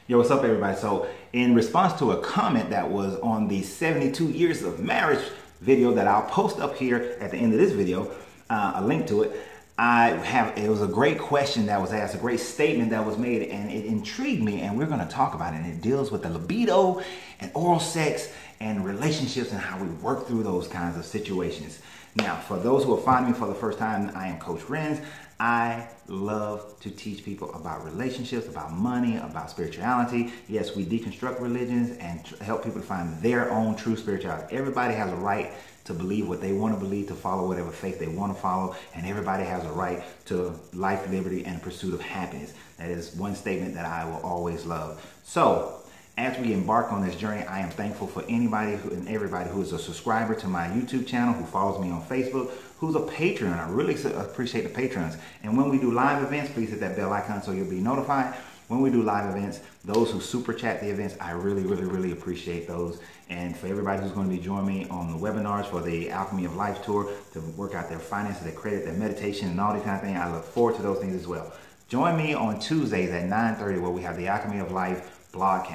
Yo, what's up everybody? So in response to a comment that was on the 72 years of marriage video that I'll post up here at the end of this video, a link to it, it was a great question that was asked, a great statement that was made, and it intrigued me, and we're going to talk about it. And it deals with the libido and oral sex and relationships and how we work through those kinds of situations. Now, for those who are finding me for the first time, I am Coach Renz. I love to teach people about relationships, about money, about spirituality. Yes, we deconstruct religions and help people to find their own true spirituality. Everybody has a right to believe what they want to believe, to follow whatever faith they want to follow, and everybody has a right to life, liberty, and pursuit of happiness. That is one statement that I will always love. So, as we embark on this journey, I am thankful for anybody and everybody who is a subscriber to my YouTube channel, who follows me on Facebook, who's a Patreon. I really appreciate the patrons. And when we do live events, please hit that bell icon so you'll be notified. When we do live events, those who super chat the events, I really appreciate those. And for everybody who's going to be joining me on the webinars for the Alchemy of Life tour to work out their finances, their credit, their meditation, and all these kind of things, I look forward to those things as well. Join me on Tuesdays at 9:30 where we have the Alchemy of Life blog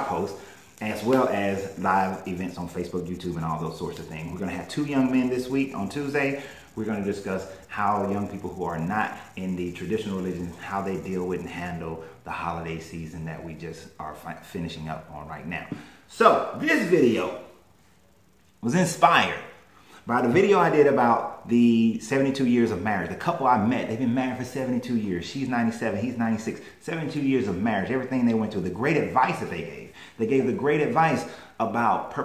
post, as well as live events on Facebook, YouTube, and all those sorts of things. We're going to have two young men this week on Tuesday. We're going to discuss how young people who are not in the traditional religion, how they deal with and handle the holiday season that we just are finishing up on right now. So this video was inspired by the video I did about the 72 years of marriage. The couple I met, they've been married for 72 years. She's 97, he's 96. 72 years of marriage, everything they went through, the great advice that they gave. They gave the great advice about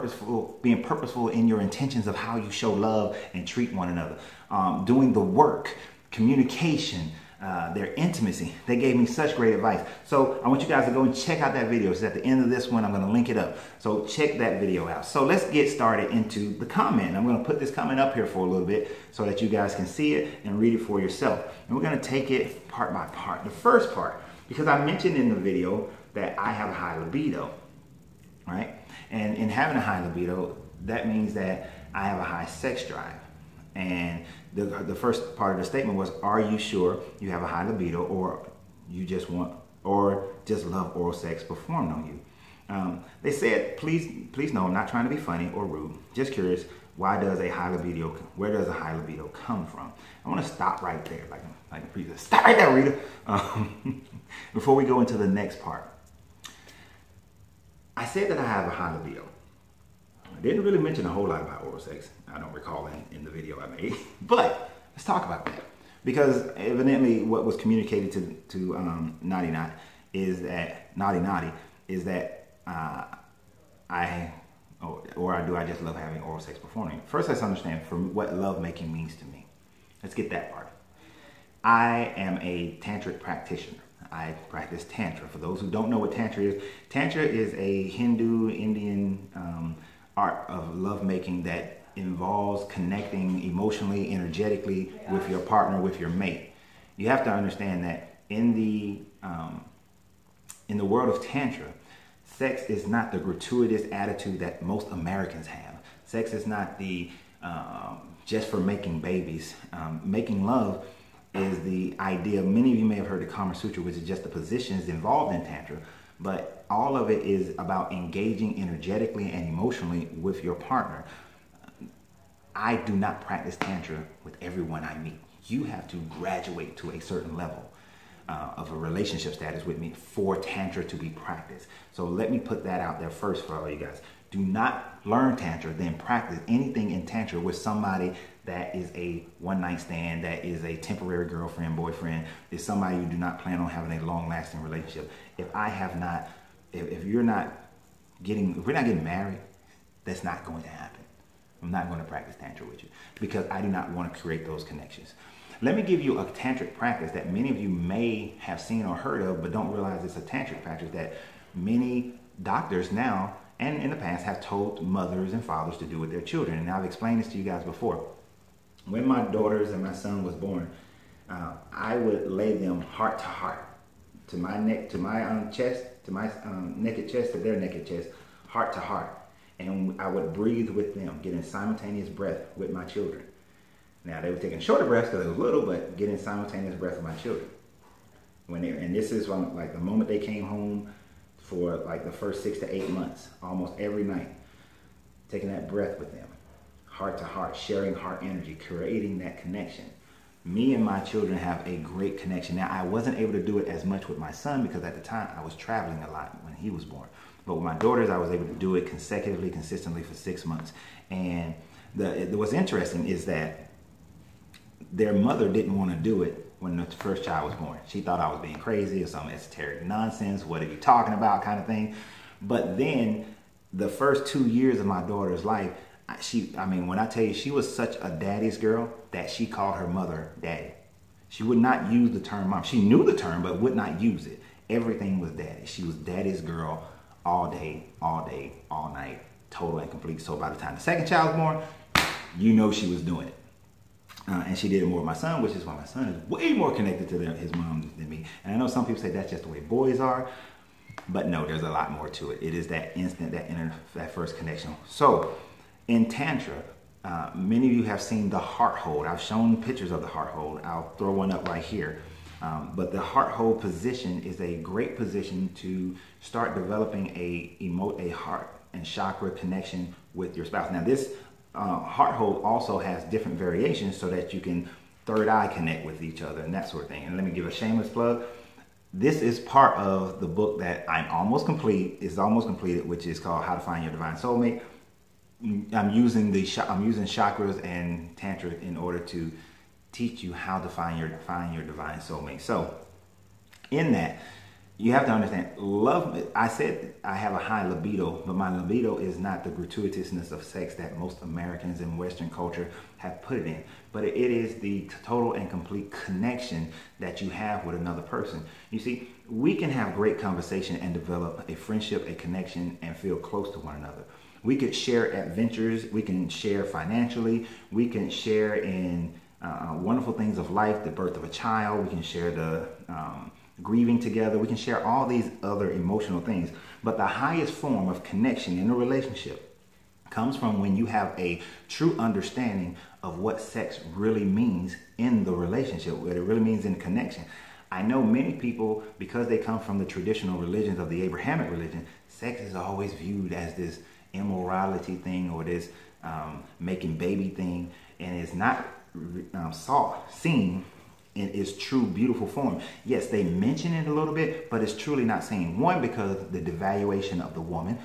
being purposeful in your intentions of how you show love and treat one another. Doing the work, communication, their intimacy. They gave me such great advice. So I want you guys to go and check out that video. It's at the end of this one. I'm going to link it up. So check that video out. So let's get started into the comment. I'm going to put this comment up here for a little bit so that you guys can see it and read it for yourself. And we're going to take it part by part. The first part, because I mentioned in the video that I have a high libido, right? And in having a high libido, that means that I have a high sex drive. And the first part of the statement was, are you sure you have a high libido, or you just want, or just love oral sex performed on you? They said, please know I'm not trying to be funny or rude. Just curious, where does a high libido come from? I want to stop right there, like Rita. Stop right there, Rita. Before we go into the next part. I said that I have a high libido. I didn't really mention a whole lot about oral sex. I don't recall in the video I made, but let's talk about that. Because evidently what was communicated to Naughty Naughty is that I just love having oral sex performing. First, let's understand what lovemaking means to me. Let's get that part. I am a tantric practitioner. I practice Tantra. For those who don't know what Tantra is a Hindu, Indian art of lovemaking that involves connecting emotionally, energetically with your partner, with your mate. You have to understand that in the world of Tantra, sex is not the gratuitous attitude that most Americans have. Sex is not the just for making babies. Making love is the idea. Many of you may have heard the Kama Sutra, which is just the positions involved in Tantra, but all of it is about engaging energetically and emotionally with your partner. I do not practice Tantra with everyone I meet. You have to graduate to a certain level of a relationship status with me for Tantra to be practiced. So let me put that out there first for all you guys. Do not learn Tantra, then practice anything in Tantra with somebody that is a one-night stand, that is a temporary girlfriend, boyfriend, is somebody you do not plan on having a long-lasting relationship. If we're not getting married, that's not going to happen. I'm not going to practice Tantra with you because I do not want to create those connections. Let me give you a tantric practice that many of you may have seen or heard of, but don't realize it's a tantric practice that many doctors now and in the past have told mothers and fathers to do with their children. And I've explained this to you guys before. When my daughters and my son was born, I would lay them heart to heart, to my neck, to my chest, to my naked chest, to their naked chest, heart to heart. And I would breathe with them, getting simultaneous breath with my children. Now, they were taking shorter breaths because they were little, but getting simultaneous breath with my children. and this is from like the moment they came home for like the first 6 to 8 months, almost every night, taking that breath with them, heart to heart, sharing heart energy, creating that connection. Me and my children have a great connection. Now, I wasn't able to do it as much with my son because at the time I was traveling a lot when he was born. But with my daughters, I was able to do it consecutively, consistently for 6 months. And what's interesting is that their mother didn't want to do it when the first child was born. She thought I was being crazy or some esoteric nonsense. What are you talking about, kind of thing. But then the first 2 years of my daughter's life, when I tell you, she was such a daddy's girl that she called her mother daddy. She would not use the term mom. She knew the term, but would not use it. Everything was daddy. She was daddy's girl all day, all night, total and complete. So by the time the second child was born, you know she was doing it. And she did it more with my son, which is why my son is way more connected to his mom than me. And I know some people say that's just the way boys are, but no, there's a lot more to it. It is that instant, that first connection. So in Tantra, many of you have seen the heart hold. I've shown pictures of the heart hold. I'll throw one up right here. But the heart hold position is a great position to start developing a heart and chakra connection with your spouse. Now this heart hold also has different variations so that you can third eye connect with each other and that sort of thing. And let me give a shameless plug. This is part of the book that I'm almost complete. It's almost completed, which is called How to Find Your Divine Soulmate. I'm using chakras and Tantra in order to teach you how to find your divine soulmate. So in that, you have to understand, love, I said I have a high libido, but my libido is not the gratuitousness of sex that most Americans in Western culture have put it in. But it is the total and complete connection that you have with another person. You see, we can have great conversation and develop a friendship, a connection, and feel close to one another. We could share adventures, we can share financially, we can share in wonderful things of life, the birth of a child, we can share the grieving together, we can share all these other emotional things. But the highest form of connection in a relationship comes from when you have a true understanding of what sex really means in the relationship, what it really means in connection. I know many people, because they come from the traditional religions of the Abrahamic religion, sex is always viewed as this immorality thing or this making baby thing, and it's not seen in its true beautiful form. Yes, they mention it a little bit, but it's truly not seen. One, because the devaluation of the woman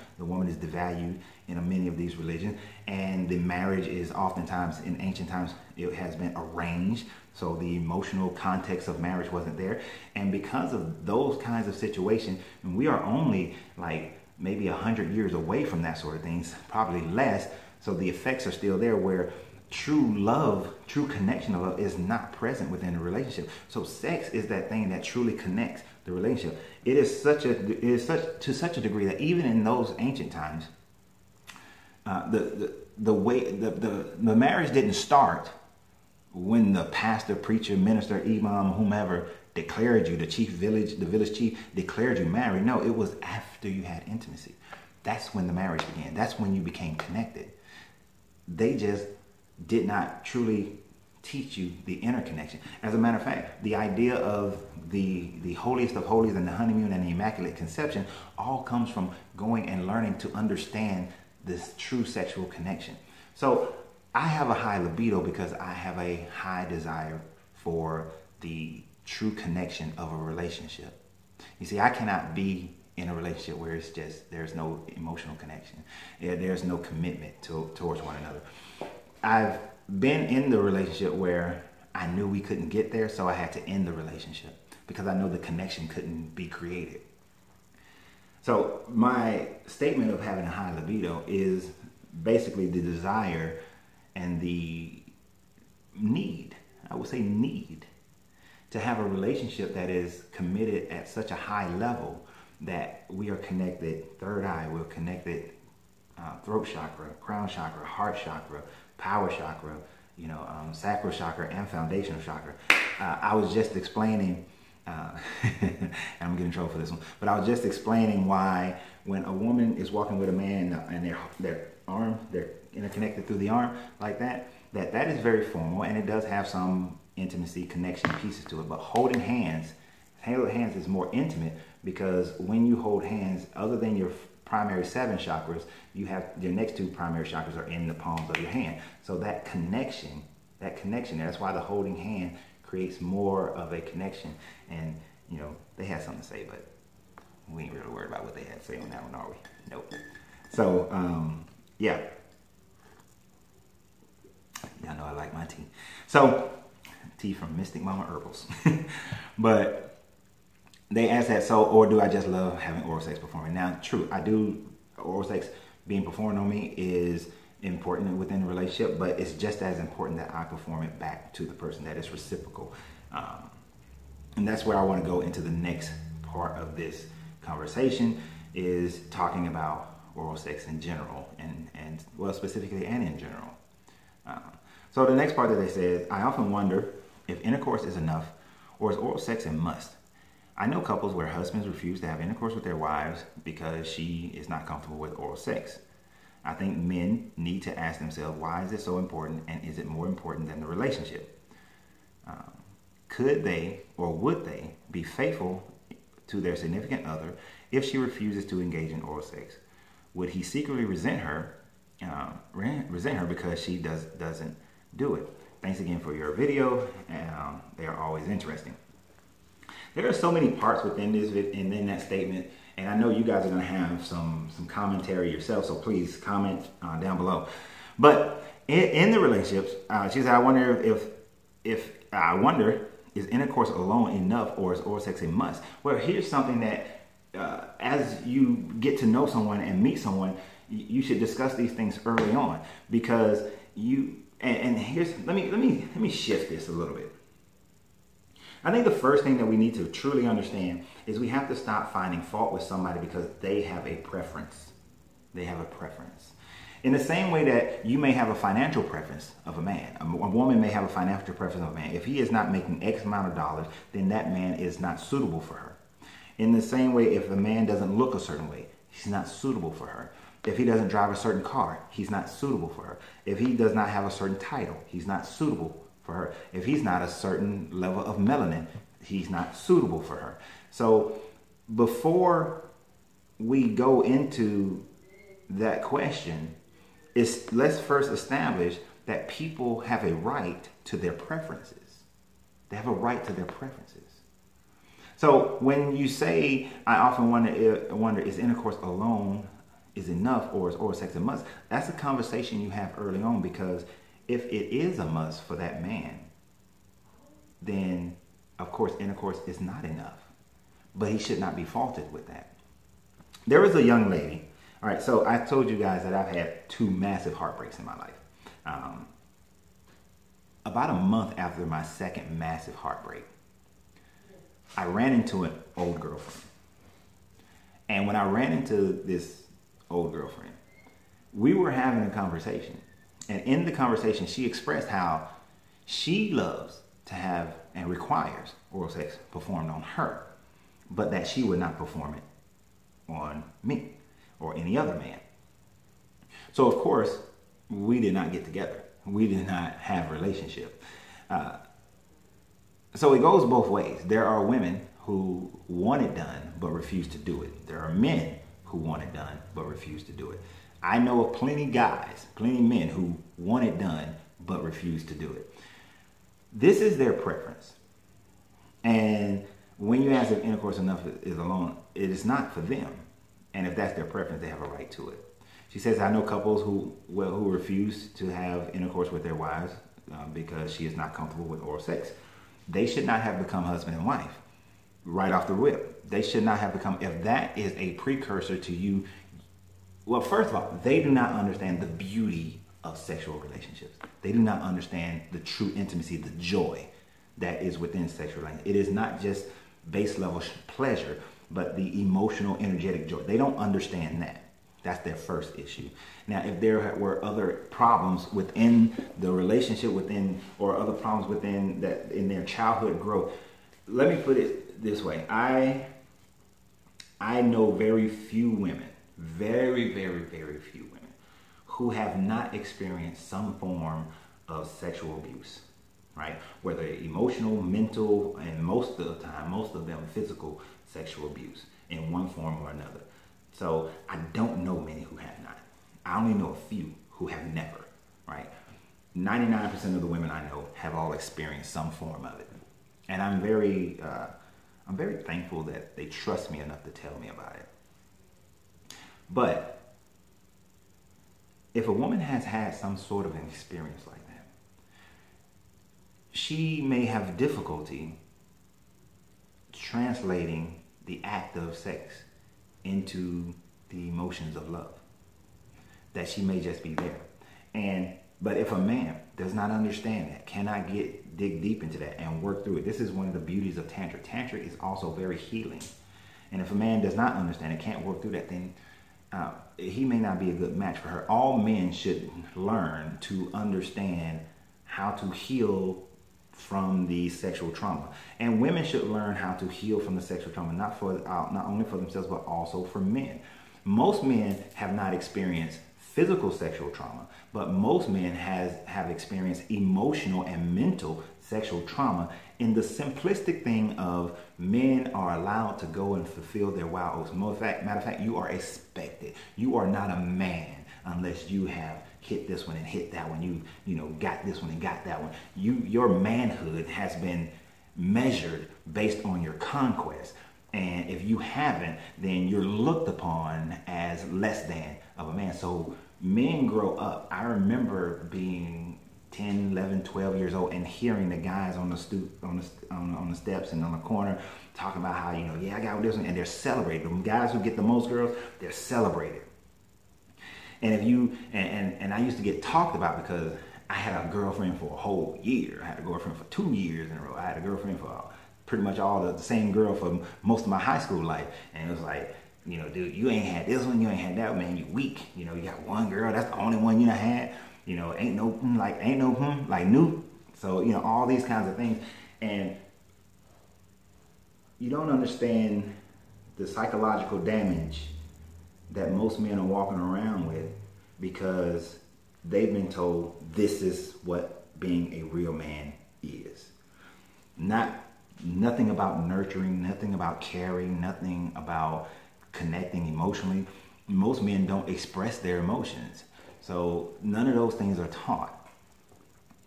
is devalued in many of these religions, and the marriage is oftentimes, in ancient times, it has been arranged, so the emotional context of marriage wasn't there. And because of those kinds of situations, we are only like maybe 100 years away from that sort of things, probably less, so the effects are still there where true love, true connection of love is not present within a relationship. So sex is that thing that truly connects the relationship. It is to such a degree that even in those ancient times, the marriage didn't start when the pastor, preacher, minister, imam, whomever declared you, the village chief declared you married. No, it was after you had intimacy. That's when the marriage began. That's when you became connected. They just did not truly teach you the inner connection. As a matter of fact, the idea of the holiest of holies and the honeymoon and the immaculate conception all comes from going and learning to understand this true sexual connection. So I have a high libido because I have a high desire for the true connection of a relationship. You see, I cannot be in a relationship where it's just, there's no emotional connection. There's no commitment towards one another. I've been in the relationship where I knew we couldn't get there, so I had to end the relationship because I know the connection couldn't be created. So my statement of having a high libido is basically the desire and the need, I would say need, to have a relationship that is committed at such a high level that we are connected, third eye, we're connected throat chakra, crown chakra, heart chakra, power chakra, sacral chakra, and foundational chakra. I was just explaining, and I'm getting in trouble for this one, but I was just explaining why when a woman is walking with a man and they're interconnected through the arm like that is very formal, and it does have some intimacy, connection pieces to it, but holding hands Holding hands is more intimate because when you hold hands, other than your primary 7 chakras, you have your next 2 primary chakras are in the palms of your hand. So that connection, that's why the holding hand creates more of a connection. And, you know, they had something to say, but we ain't really worried about what they had to say on that one, are we? Nope. So, yeah. Y'all know I like my tea. So, tea from Mystic Mama Herbals. But they asked that, so, or do I just love having oral sex performing? Now, true, I do, oral sex being performed on me is important within the relationship, but it's just as important that I perform it back to the person, that it's reciprocal. And that's where I want to go into the next part of this conversation, is talking about oral sex in general, and well, specifically and in general. So the next part that they said, I often wonder if intercourse is enough or is oral sex a must. I know couples where husbands refuse to have intercourse with their wives because she is not comfortable with oral sex. I think men need to ask themselves, why is it so important, and is it more important than the relationship? Could they or would they be faithful to their significant other if she refuses to engage in oral sex? Would he secretly resent her because she doesn't do it? Thanks again for your video. They are always interesting. There are so many parts within this and in that statement, and I know you guys are going to have some commentary yourself, so please comment down below. But in the relationships, she said, I wonder is intercourse alone enough, or is oral sex a must? Well, here's something that as you get to know someone and meet someone, you should discuss these things early on, because here's let me shift this a little bit. I think the first thing that we need to truly understand is we have to stop finding fault with somebody because they have a preference. They have a preference. In the same way that you may have a financial preference of a man, a woman may have a financial preference of a man. If he is not making X amount of dollars, then that man is not suitable for her. In the same way, if a man doesn't look a certain way, he's not suitable for her. If he doesn't drive a certain car, he's not suitable for her. If he does not have a certain title, he's not suitable for her. If he's not a certain level of melanin, he's not suitable for her. So before we go into that question, let's first establish that people have a right to their preferences. They have a right to their preferences. So when you say, I often wonder is intercourse alone is enough, or is oral sex a must? That's a conversation you have early on, because if it is a must for that man, then of course intercourse is not enough. But he should not be faulted with that. There was a young lady. All right, so I told you guys that I've had 2 massive heartbreaks in my life. About a month after my second massive heartbreak, I ran into an old girlfriend. And when I ran into this old girlfriend, we were having a conversation. And in the conversation, she expressed how she loves to have and requires oral sex performed on her, but that she would not perform it on me or any other man. So of course, we did not get together. We did not have a relationship. So it goes both ways. There are women who want it done but refuse to do it. There are men who want it done but refuse to do it. I know of plenty guys, plenty men who want it done but refuse to do it. This is their preference. And when you ask if intercourse enough is alone, it is not for them. And if that's their preference, they have a right to it. She says, I know couples who refuse to have intercourse with their wives because she is not comfortable with oral sex. They should not have become husband and wife right off the whip. They should not have become, if that is a precursor to you. Well, first of all, they do not understand the beauty of sexual relationships. They do not understand the true intimacy, the joy that is within sexual relationships. It is not just base level pleasure, but the emotional, energetic joy. They don't understand that. That's their first issue. Now, if there were other problems within the relationship or other problems within that in their childhood growth, let me put it this way. I know very few women, very, very, very few women who have not experienced some form of sexual abuse. right? Whether emotional, mental, and most of the time, most of them physical sexual abuse in one form or another. So I don't know many who have not. I only know a few who have never, right? 99% of the women I know have all experienced some form of it. And I'm very thankful that they trust me enough to tell me about it. But if a woman has had some sort of an experience like that, she may have difficulty translating the act of sex into the emotions of love. That she may just be there. But if a man does not understand that, cannot dig deep into that and work through it, this is one of the beauties of Tantra. Tantra is also very healing. And if a man does not understand it, can't work through that, then he may not be a good match for her. All men should learn to understand how to heal from the sexual trauma. And women should learn how to heal from the sexual trauma, not only for themselves, but also for men. Most men have not experienced physical sexual trauma, but most men have experienced emotional and mental sexual trauma in the simplistic thing of men are allowed to go and fulfill their wild oats. Matter of fact, you are expected. You are not a man unless you have hit this one and hit that one. You know, got this one and got that one. Your manhood has been measured based on your conquest. And if you haven't, then you're looked upon as less than of a man. So men grow up. I remember being 10, 11, 12 years old and hearing the guys on the stoop, on the steps and on the corner talking about how, yeah, I got this one, and they're celebrated. The guys who get the most girls, they're celebrated. And if you, and I used to get talked about because I had a girlfriend for a whole year. I had a girlfriend for 2 years in a row. I had a girlfriend for pretty much all the same girl for most of my high school life. And it was like, dude, you ain't had this one, you ain't had that one, man, you weak. You got one girl, that's the only one you done had. Ain't no new. So, all these kinds of things. And you don't understand the psychological damage that most men are walking around with because they've been told this is what being a real man is. Nothing about nurturing, nothing about caring, nothing about connecting emotionally. Most men don't express their emotions. So none of those things are taught.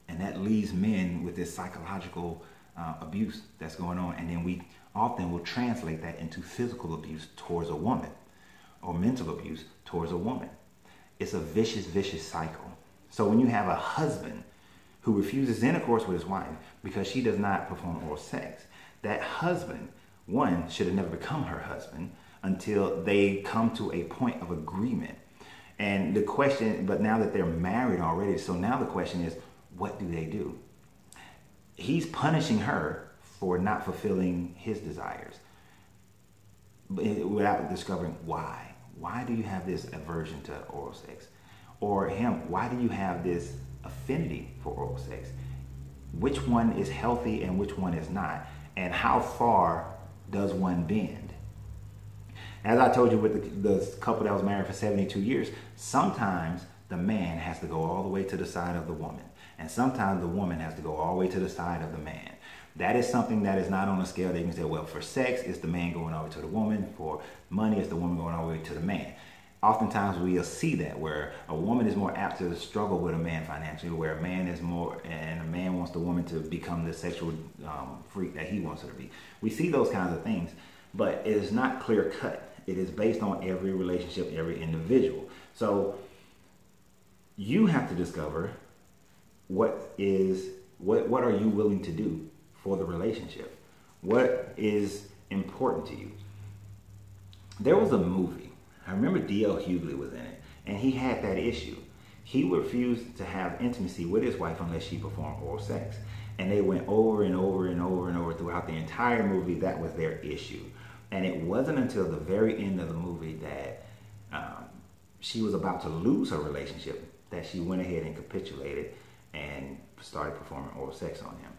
And that leaves men with this psychological abuse that's going on. And then we often will translate that into physical abuse towards a woman or mental abuse towards a woman. It's a vicious, vicious cycle. So when you have a husband who refuses intercourse with his wife because she does not perform oral sex, that husband, one, should have never become her husband until they come to a point of agreement. And the question, but now that they're married already, so now the question is, what do they do? He's punishing her for not fulfilling his desires without discovering why. Why do you have this aversion to oral sex? Or him, why do you have this affinity for oral sex? Which one is healthy and which one is not? And how far does one bend? As I told you with the couple that was married for 72 years, sometimes the man has to go all the way to the side of the woman. And sometimes the woman has to go all the way to the side of the man. That is something that is not on a scale that you can say, well, for sex, it's the man going over to the woman. For money, it's the woman going all the way to the man. Oftentimes we'll see that where a woman is more apt to struggle with a man financially, where a man is more, and a man wants the woman to become the sexual freak that he wants her to be. We see those kinds of things, but it is not clear cut. It is based on every relationship, every individual. So you have to discover what are you willing to do for the relationship? What is important to you? There was a movie. I remember D.L. Hughley was in it, and he had that issue. He refused to have intimacy with his wife unless she performed oral sex. And they went over and over and over and over throughout the entire movie. That was their issue. And it wasn't until the very end of the movie that she was about to lose her relationship that she went ahead and capitulated and started performing oral sex on him.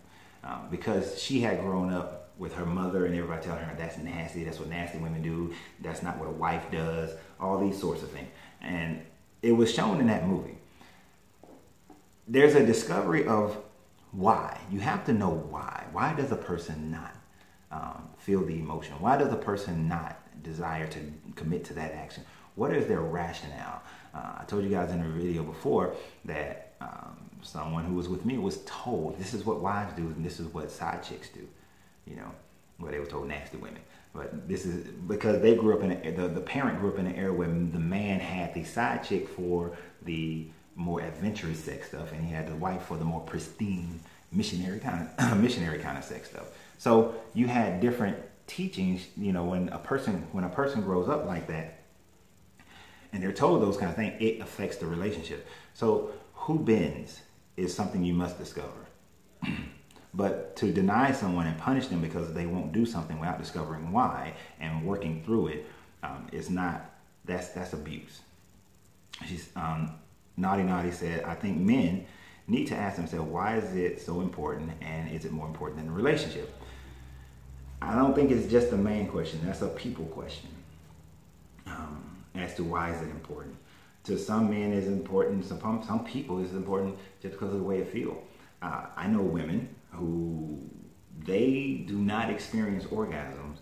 Because she had grown up with her mother and everybody telling her that's nasty, that's what nasty women do, that's not what a wife does, all these sorts of things. And it was shown in that movie. There's a discovery of why. You have to know why. Why does a person not feel the emotion? Why does a person not desire to commit to that action? What is their rationale? I told you guys in a video before that someone who was with me was told this is what wives do and this is what side chicks do. You know, well, they were told nasty women. But this is because they grew up in the parent grew up in an era where the man had the side chick for the more adventurous sex stuff, and he had the wife for the more pristine missionary kind of sex stuff. So you had different teachings. You know, when a person grows up like that, and they're told those kind of things, it affects the relationship. So who bends is something you must discover. But to deny someone and punish them because they won't do something without discovering why and working through it, is not, that's abuse. She's Naughty said, I think men need to ask themselves, why is it so important, and is it more important than the relationship? I don't think it's just a man question. That's a people question as to why is it important. To some men it's important, some people it's important just because of the way it feels. I know women who they do not experience orgasms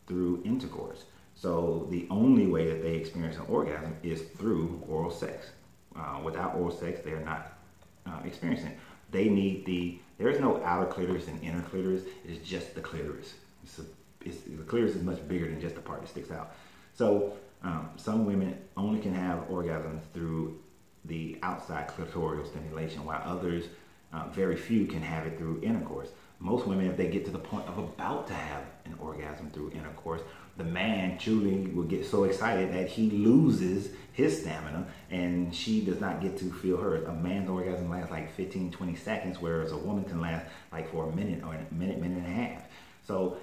through intercourse. So the only way that they experience an orgasm is through oral sex. Without oral sex, they are not experiencing it. They need there is no outer clitoris and inner clitoris. It's just the clitoris. The clitoris is much bigger than just the part that sticks out. So some women only can have orgasms through the outside clitoral stimulation, while others, very few, can have it through intercourse. Most women, if they get to the point of about to have an orgasm through intercourse, the man truly will get so excited that he loses his stamina and she does not get to feel hers. A man's orgasm lasts like 15, 20 seconds, whereas a woman can last like for a minute or a minute and a half. So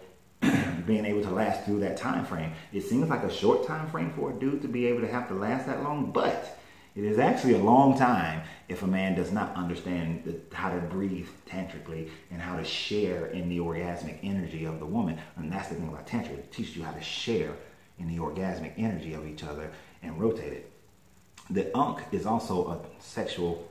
being able to last through that time frame, it seems like a short time frame for a dude to be able to have to last that long, but it is actually a long time if a man does not understand how to breathe tantrically and how to share in the orgasmic energy of the woman. And that's the thing about tantra. It teaches you how to share in the orgasmic energy of each other and rotate it. The ankh is also a sexual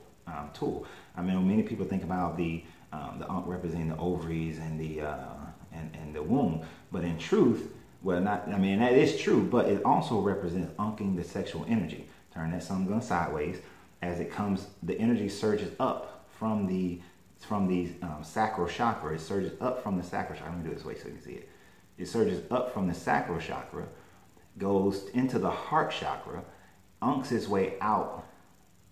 tool. I mean, many people think about the ankh representing the ovaries and the womb, but in truth, well, not. I mean, that is true, but it also represents ankhing the sexual energy. Turn that sun gun sideways. As it comes, the energy surges up from the sacral chakra. It surges up from the sacral chakra. Let me do it this way so you can see it. It surges up from the sacral chakra, goes into the heart chakra, unks its way out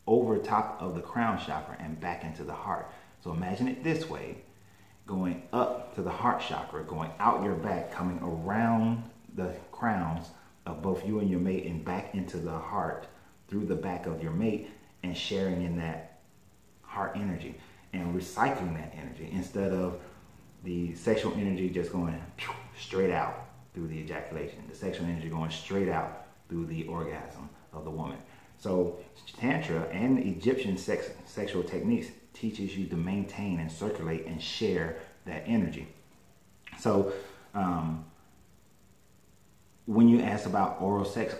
over top of the crown chakra and back into the heart. So imagine it this way, going up to the heart chakra, going out your back, coming around the crowns of both you and your mate and back into the heart through the back of your mate, and sharing in that heart energy and recycling that energy instead of the sexual energy just going straight out through the ejaculation, the sexual energy going straight out through the orgasm of the woman. So Tantra and Egyptian sexual techniques teaches you to maintain and circulate and share that energy. So when you ask about oral sex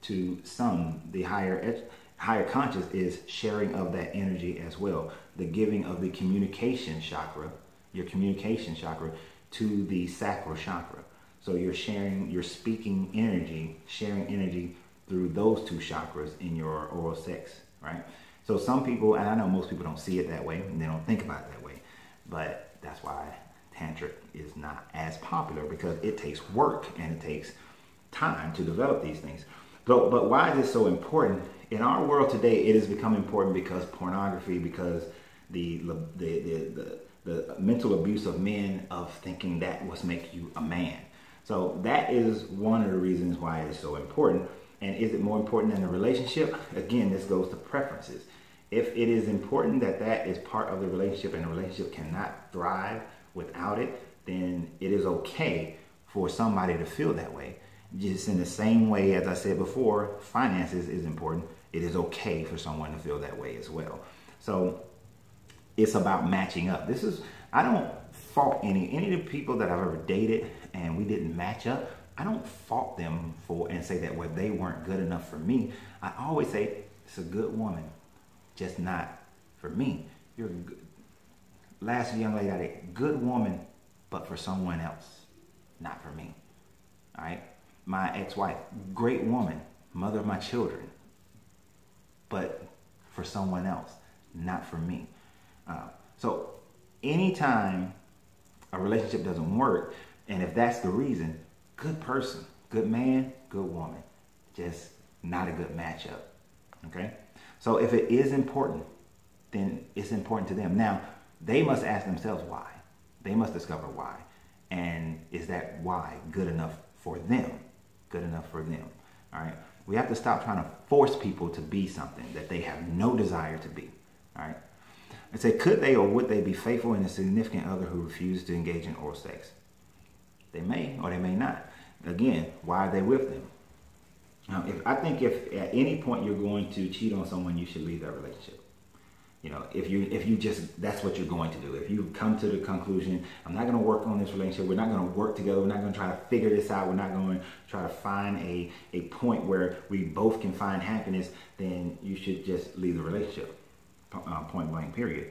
to some, the higher conscious is sharing of that energy as well. The giving of the communication chakra, your communication chakra, to the sacral chakra. So you're sharing, you're speaking energy, sharing energy through those two chakras in your oral sex, right? So some people, and I know most people don't see it that way, and they don't think about it that way, but that's why Tantra is not as popular, because it takes work and it takes time to develop these things. But why is this so important? In our world today, it has become important because pornography, because the mental abuse of men of thinking that was make you a man. So that is one of the reasons why it is so important. And is it more important than a relationship? Again, this goes to preferences. If it is important that that is part of the relationship and the relationship cannot thrive without it, then it is okay for somebody to feel that way. Just in the same way, as I said before, finances is important. It is okay for someone to feel that way as well. So it's about matching up. I don't fault any of the people that I've ever dated and we didn't match up. I don't fault them for and say that, well, they weren't good enough for me. I always say it's a good woman, just not for me. last young lady I dated, good woman, but for someone else, not for me. All right. My ex-wife, great woman, mother of my children, but for someone else, not for me. So anytime a relationship doesn't work, and if that's the reason, good person, good man, good woman, just not a good matchup. Okay? So if it is important, then it's important to them. Now, they must ask themselves why. They must discover why. And is that why good enough for them? Good enough for them. All right? We have to stop trying to force people to be something that they have no desire to be. All right? And say, could they or would they be faithful in a significant other who refuses to engage in oral sex? They may or they may not. Again, why are they with them? Now, I think if at any point you're going to cheat on someone, you should leave that relationship. You know, if you just, that's what you're going to do. If you come to the conclusion, I'm not going to work on this relationship, we're not going to work together, we're not going to try to figure this out, we're not going to try to find a point where we both can find happiness, then you should just leave the relationship, point blank, period.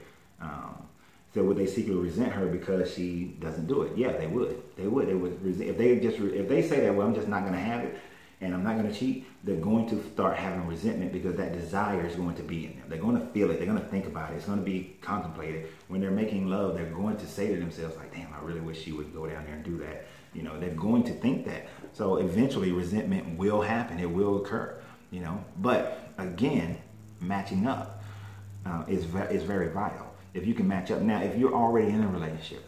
So would they secretly resent her because she doesn't do it? Yeah, they would. They would. They would resent, if they say that, well, I'm just not going to have it, and I'm not going to cheat, they're going to start having resentment because that desire is going to be in them. They're going to feel it. They're going to think about it. It's going to be contemplated. When they're making love, they're going to say to themselves, like, damn, I really wish she would go down there and do that. You know, they're going to think that. So eventually resentment will happen. It will occur, you know. But again, matching up is very vital. If you can match up. Now, if you're already in a relationship,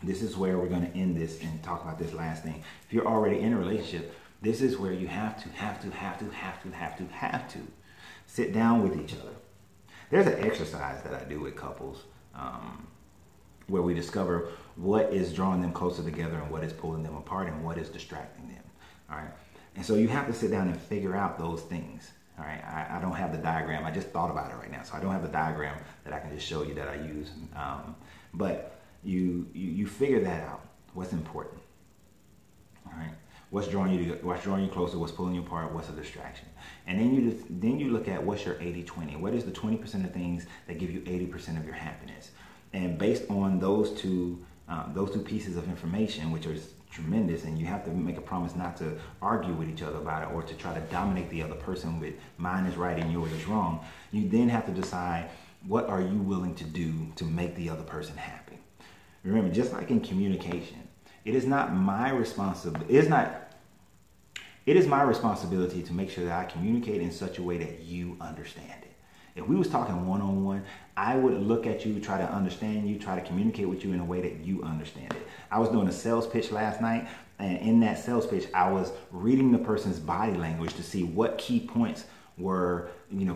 this is where we're going to end this and talk about this last thing. If you're already in a relationship, this is where you have to sit down with each other. There's an exercise that I do with couples where we discover what is drawing them closer together and what is pulling them apart and what is distracting them. All right. And so you have to sit down and figure out those things. All right. I don't have the diagram. I just thought about it right now. So I don't have the diagram that I can just show you that I use. But you figure that out. What's important. All right. What's drawing you closer, what's pulling you apart, what's a distraction. And then you look at what's your 80-20. What is the 20% of things that give you 80% of your happiness? And based on those two pieces of information, which are tremendous, and you have to make a promise not to argue with each other about it or to try to dominate the other person with mine is right and yours is wrong, you then have to decide what are you willing to do to make the other person happy. Remember, just like in communication, it is my responsibility to make sure that I communicate in such a way that you understand it. If we was talking one-on-one, I would look at you, try to understand you, try to communicate with you in a way that you understand it. I was doing a sales pitch last night, and in that sales pitch, I was reading the person's body language to see what key points were,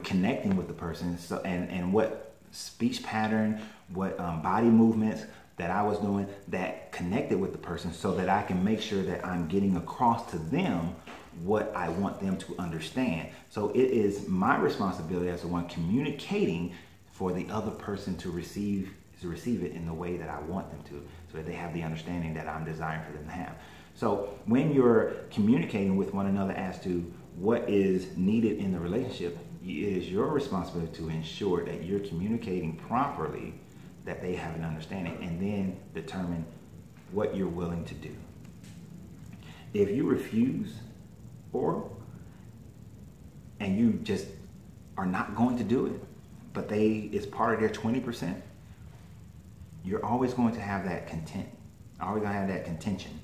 connecting with the person, so, and what speech pattern, what body movements that I was doing that connected with the person so that I can make sure that I'm getting across to them what I want them to understand. So it is my responsibility as the one communicating for the other person to receive it in the way that I want them to, so that they have the understanding that I'm desiring for them to have. So when you're communicating with one another as to what is needed in the relationship, it is your responsibility to ensure that you're communicating properly, that they have an understanding, and then determine what you're willing to do. If you refuse and you just are not going to do it, but it's part of their 20%, you're always going to have that content. You're always going to have that contention.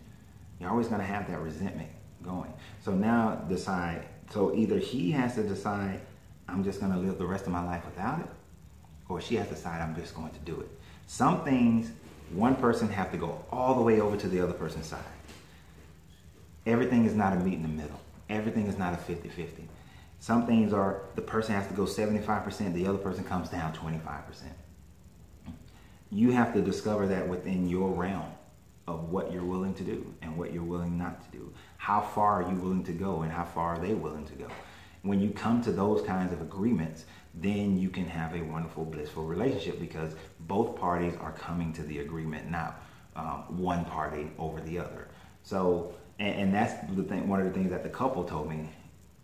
You're always going to have that resentment going. So now decide, so either he has to decide, I'm just going to live the rest of my life without it, or she has to decide, I'm just going to do it. Some things, one person have to go all the way over to the other person's side. Everything is not a meet in the middle. Everything is not a 50-50. Some things are, the person has to go 75%, the other person comes down 25%. You have to discover that within your realm of what you're willing to do and what you're willing not to do. How far are you willing to go and how far are they willing to go? When you come to those kinds of agreements, then you can have a wonderful, blissful relationship because both parties are coming to the agreement, not one party over the other. So, and that's the thing. One of the things that the couple told me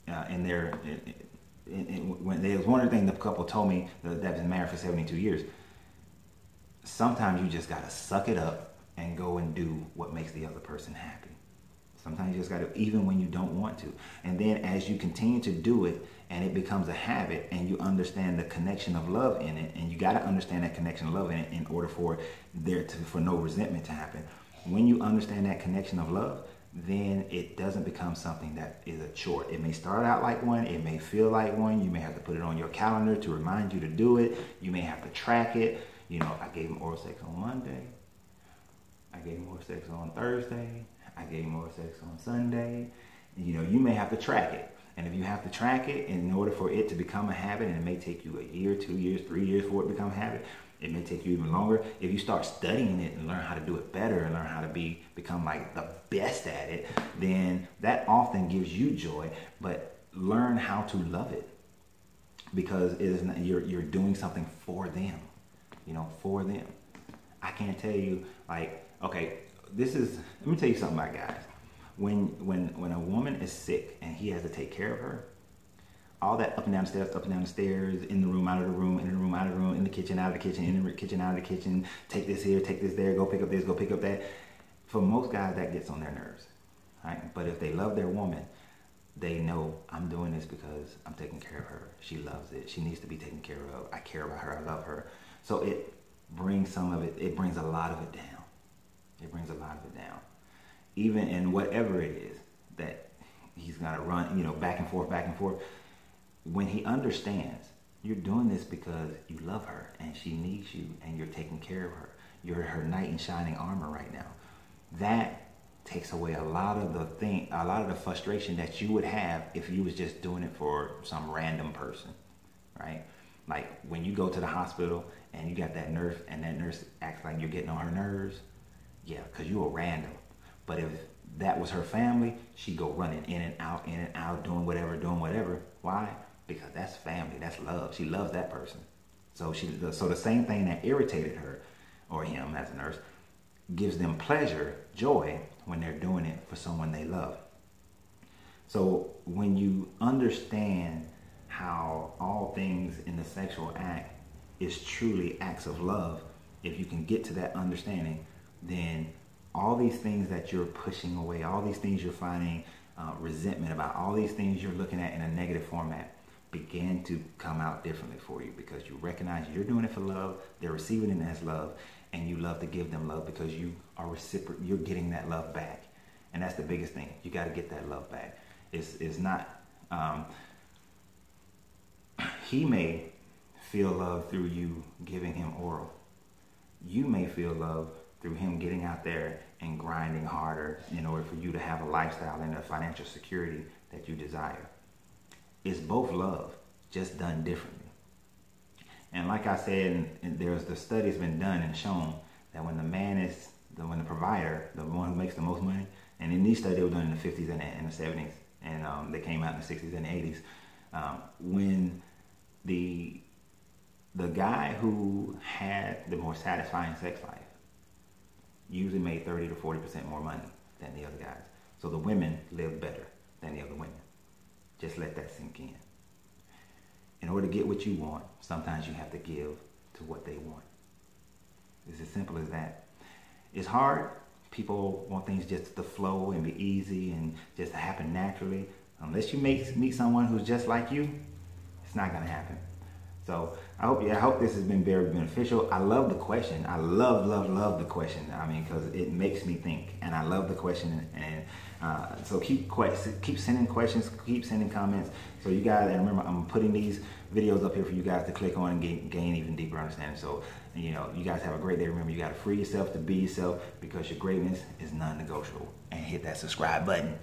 when there was one of the things the couple told me that's been married for 72 years. sometimes you just gotta suck it up and go and do what makes the other person happy. Sometimes you just gotta, even when you don't want to. And then as you continue to do it and it becomes a habit and you understand the connection of love in it, and you gotta understand that connection of love in it in order for for no resentment to happen. When you understand that connection of love, then it doesn't become something that is a chore. It may start out like one, it may feel like one, you may have to put it on your calendar to remind you to do it, you may have to track it. You know, I gave him oral sex on Monday, I gave him oral sex on Thursday, I gave him oral sex on Sunday. You know, you may have to track it. And if you have to track it, in order for it to become a habit, and it may take you a year, 2 years, 3 years for it to become a habit, it may take you even longer. If you start studying it and learn how to do it better and learn how to become like the best at it, then that often gives you joy. But learn how to love it, because it is not, you're doing something for them, you know, for them. I can't tell you, like, okay, let me tell you something about guys. When a woman is sick and he has to take care of her, all that up and down the stairs, in the room, out of the room, in the room, out of the room, in the kitchen, out of the kitchen, in the kitchen, out of the kitchen, take this here, take this there, go pick up this, go pick up that. For most guys, that gets on their nerves, right? But if they love their woman, they know, I'm doing this because I'm taking care of her. She loves it. She needs to be taken care of. I care about her. I love her. So it brings some of it, it brings a lot of it down. It brings a lot of it down. Even in whatever it is that he's gonna run, you know, back and forth, when he understands you're doing this because you love her and she needs you and you're taking care of her, you're her knight in shining armor right now, that takes away a lot of the frustration that you would have if you was just doing it for some random person, right? Like when you go to the hospital and you got that nurse and that nurse acts like you're getting on her nerves, yeah, because you were random. But if that was her family, she'd go running in and out, doing whatever. Why? Because that's family, that's love. She loves that person. So the same thing that irritated her, or him as a nurse, gives them pleasure, joy, when they're doing it for someone they love. So when you understand how all things in the sexual act is truly acts of love, if you can get to that understanding, then all these things that you're pushing away, all these things you're finding resentment about, all these things you're looking at in a negative format, begin to come out differently for you, because you recognize you're doing it for love, they're receiving it as love, and you love to give them love because you are you're getting that love back. And that's the biggest thing. You got to get that love back. It's not, he may feel love through you giving him oral. You may feel love through him getting out there and grinding harder in order for you to have a lifestyle and a financial security that you desire. It's both love, just done differently. And like I said, and there's the studies been done and shown that when the man is, when the provider, the one who makes the most money, and in these studies they were done in the 50s and the 70s, and they came out in the 60s and the 80s, when the guy who had the more satisfying sex life usually made 30 to 40% more money than the other guys. So the women lived better than the other women. Just let that sink in. In order to get what you want, sometimes you have to give to what they want. It's as simple as that. It's hard. People want things just to flow and be easy and just to happen naturally. Unless you meet someone who's just like you, it's not going to happen. So I hope this has been very beneficial. I love the question. I love the question. I mean, because it makes me think, and I love the question. And so keep sending questions, keep sending comments. So you guys, and remember, I'm putting these videos up here for you guys to click on and gain even deeper understanding. So, you know, you guys have a great day. Remember, you got to free yourself to be yourself, because your greatness is non-negotiable. And hit that subscribe button.